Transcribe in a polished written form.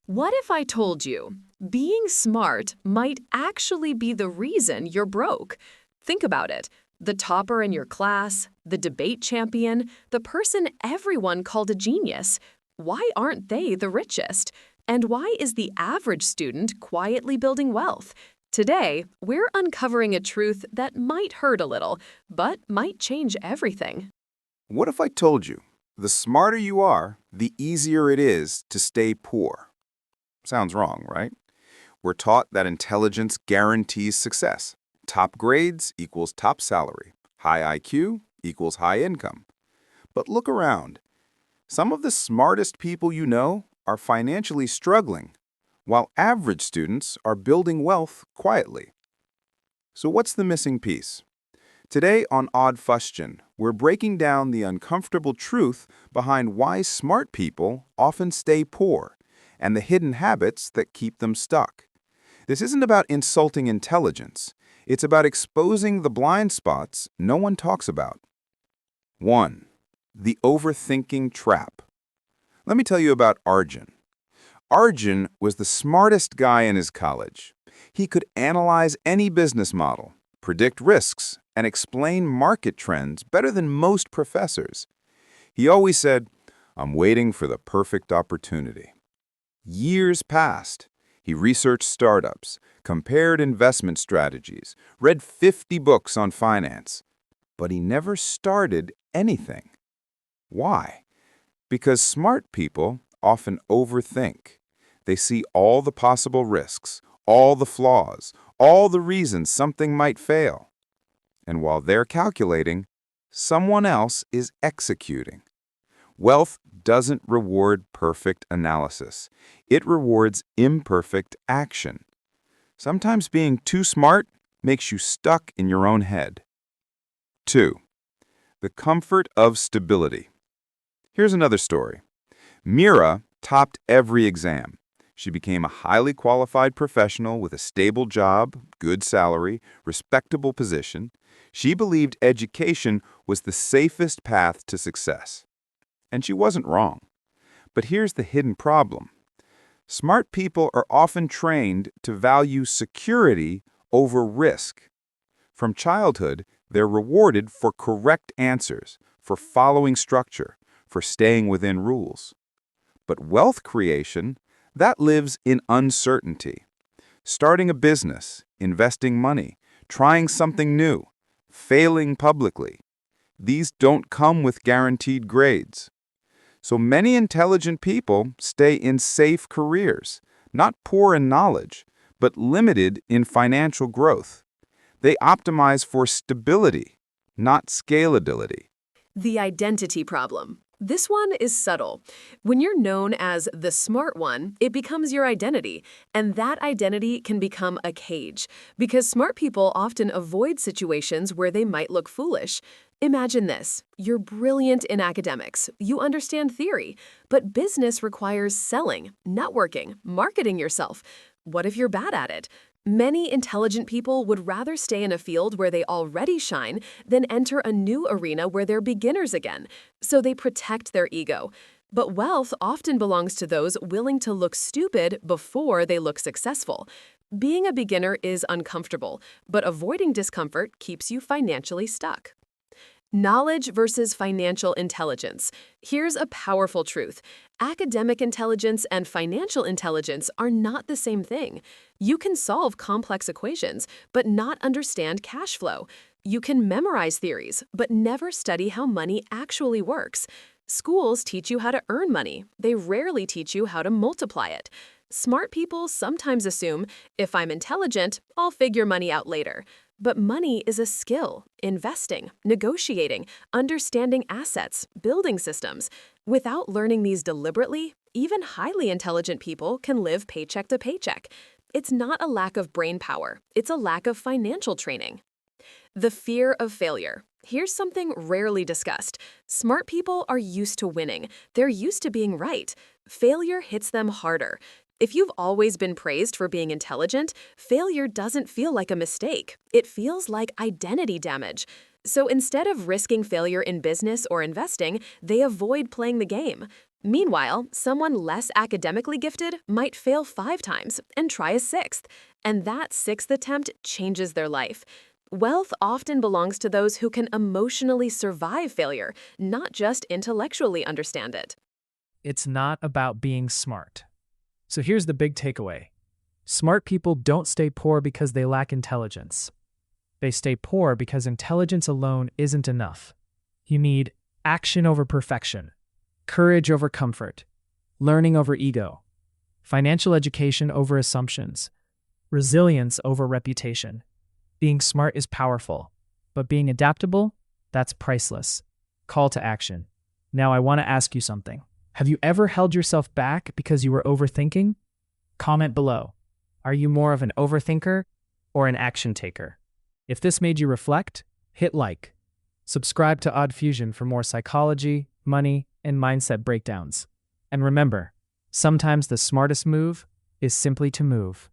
What if I told you being smart might actually be the reason you're broke? Think about it. The topper in your class, the debate champion, the person everyone called a genius. Why aren't they the richest? And why is the average student quietly building wealth? Today, we're uncovering a truth that might hurt a little, but might change everything. What if I told you the smarter you are, the easier it is to stay poor? Sounds wrong, right? We're taught that intelligence guarantees success. Top grades equals top salary. High IQ equals high income. But look around. Some of the smartest people you know are financially struggling, while average students are building wealth quietly. So what's the missing piece? Today on Odd Fustian, we're breaking down the uncomfortable truth behind why smart people often stay poor and the hidden habits that keep them stuck. This isn't about insulting intelligence. It's about exposing the blind spots no one talks about. 1. The overthinking trap. Let me tell you about Arjun. Arjun was the smartest guy in his college. He could analyze any business model, predict risks, and explain market trends better than most professors. He always said, "I'm waiting for the perfect opportunity." Years passed. He researched startups, compared investment strategies, read 50 books on finance, but he never started anything. Why? Because smart people often overthink. They see all the possible risks, all the flaws, all the reasons something might fail. And while they're calculating, someone else is executing. Wealth doesn't reward perfect analysis. It rewards imperfect action. Sometimes being too smart makes you stuck in your own head. 2. The comfort of stability. Here's another story. Mira topped every exam. She became a highly qualified professional with a stable job, good salary, respectable position. She believed education was the safest path to success. And she wasn't wrong. But here's the hidden problem. Smart people are often trained to value security over risk. From childhood, they're rewarded for correct answers, for following structure, for staying within rules. But wealth creation, that lives in uncertainty. Starting a business, investing money, trying something new, failing publicly. These don't come with guaranteed grades. So many intelligent people stay in safe careers, not poor in knowledge, but limited in financial growth. They optimize for stability, not scalability. The identity problem. This one is subtle. When you're known as the smart one, it becomes your identity, and that identity can become a cage, because smart people often avoid situations where they might look foolish. Imagine this. You're brilliant in academics, you understand theory, but business requires selling, networking, marketing yourself. What if you're bad at it? Many intelligent people would rather stay in a field where they already shine than enter a new arena where they're beginners again, so they protect their ego. But wealth often belongs to those willing to look stupid before they look successful. Being a beginner is uncomfortable, but avoiding discomfort keeps you financially stuck. Knowledge versus financial intelligence. Here's a powerful truth. Academic intelligence and financial intelligence are not the same thing. You can solve complex equations, but not understand cash flow. You can memorize theories, but never study how money actually works. Schools teach you how to earn money. They rarely teach you how to multiply it. Smart people sometimes assume, if I'm intelligent, I'll figure money out later. But money is a skill, investing, negotiating, understanding assets, building systems. Without learning these deliberately, even highly intelligent people can live paycheck to paycheck. It's not a lack of brain power, it's a lack of financial training. The fear of failure. Here's something rarely discussed. Smart people are used to winning. They're used to being right. Failure hits them harder. If you've always been praised for being intelligent, failure doesn't feel like a mistake. It feels like identity damage. So instead of risking failure in business or investing, they avoid playing the game. Meanwhile, someone less academically gifted might fail 5 times and try a sixth, and that sixth attempt changes their life. Wealth often belongs to those who can emotionally survive failure, not just intellectually understand it. It's not about being smart. So here's the big takeaway. Smart people don't stay poor because they lack intelligence. They stay poor because intelligence alone isn't enough. You need action over perfection, courage over comfort, learning over ego, financial education over assumptions, resilience over reputation. Being smart is powerful, but being adaptable, that's priceless. Call to action. Now I want to ask you something. Have you ever held yourself back because you were overthinking? Comment below. Are you more of an overthinker or an action taker? If this made you reflect, hit like. Subscribe to Odd Fusion for more psychology, money, and mindset breakdowns. And remember, sometimes the smartest move is simply to move.